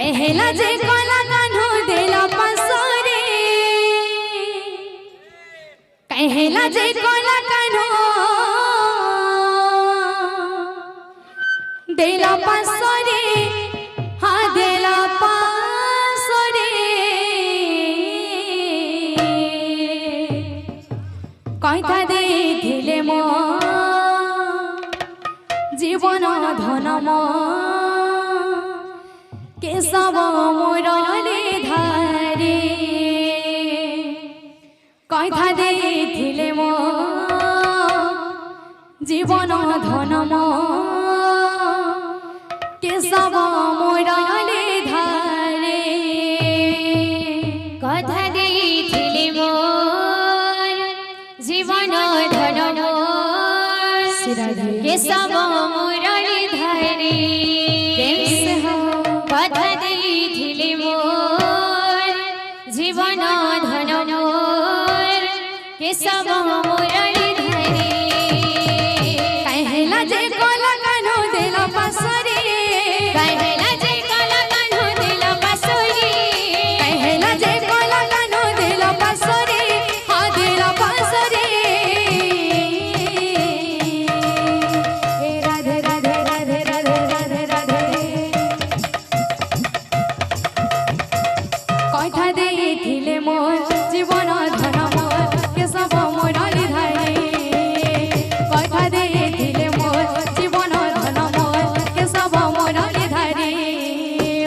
कहला जे कोला कान्हो देला पासोरे कहला जे कोला कान्हो देला पासोरे हाँ देला पासोरे कथा देथिले मो जीवन धन मो केशव मुरली धारे कथा देथिले मो जीवन धन मो केशव मुरली धारे कथा देथिले मो जीवन धन मो केशव मुरली धारे कथा देथिले मोर जीवन धन मोर केशव मुरली धारे कहला जे कोला कान्हो देला पासोरे कहला जे कोला कान्हो देला पासोरे कहला जे कोला कान्हो देला पासोरे हाँ देला पासोरे राधे राधे राधे राधे राधे राधे कथा देथिले मोर जीवन धन मोर केशव मुरली धारे कथा देथिले मोर जीवन धन मोर केशव मुरली धारे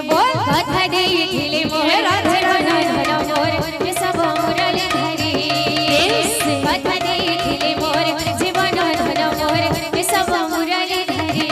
बोल कथा देथिले मोर राधे राधे धन मोर केशव मुरली धारे कथा देथिले मोर जीवन धन मोर केशव मुरली धारे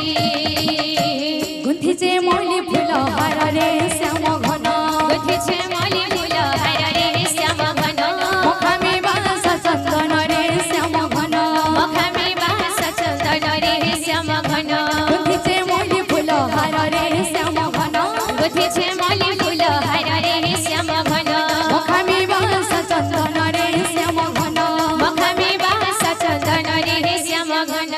गुंथिचे मौली फूल हार रे श्याम घन गुंथिचे मौली फूल हार रे श्याम घन मुखामे बास चंदन रे श्याम घन मुखामे बास चंदन रे श्याम घन गुंथिचे मौली फूल हार रे श्याम घन गुंथिचे मौली फूल हार रे श्याम घन मुखामे बास चंदन रे श्याम घन मुखामे बास चंदन रे श्याम घन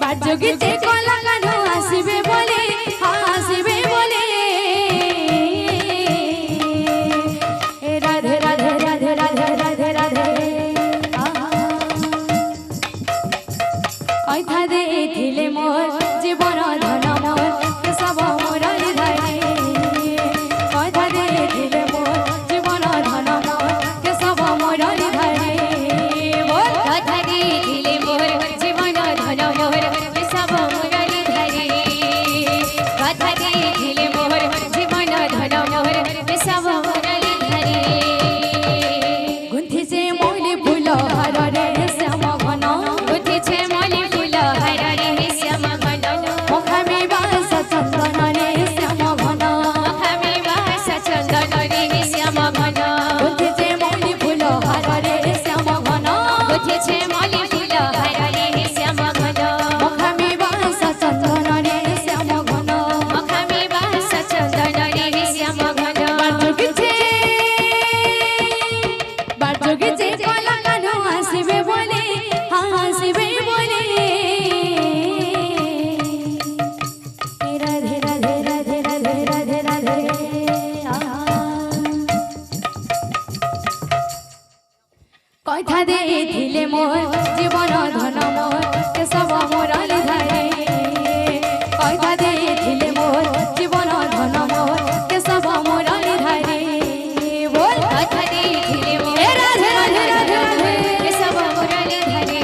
बाजोगिचे कोला कान्हो आसिबे बोले हाँ आसिबे बोले राधे राधे राधे राधे राधे राधे कथा देथिले मोर जीवन धन मोर केशव मुरली धारे कथा देथिले मोर जीवन धन मोर केशव मुरली धारे बोल कथा देथिले मोर जीवन धन मोर केशव मुरली धारे कथा देथिले मोर जीवन धन मोर केशव मुरली धारे गुंथिचे मौली फूल हार रे श्याम घन गुंथिचे मौली फूल हार रे श्याम घन मुखामे बास चंदन रे श्याम घन मुखामे बास चंदन रे श्याम घन गुंथिचे मौली फूल हार रे श्याम घन गुंथिचे मौली फूल हार रे श्याम घन मुखामे बास चंदन रे श्याम घन मुखामे बास चंदन रे श्याम घन बाजोगिचे कोला कान्हो आसिबे बोले हाँ आसिबे बोले राधे राधे राधे राधे राधे राधे कथा देथिले मोर जीवन धन मोर केशव मुरली धारे कथा देथिले मोर जीवन धन मोर केशव मुरली धारे बोल कथा देथिले मोर राधे राधे राधे राधे केशव मुरली धारे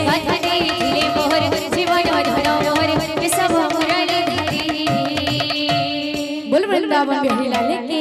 कथा देथिले मोर जीवन धन मोर केशव मुरली धारे बोल वृंदावन बिहारी लाल की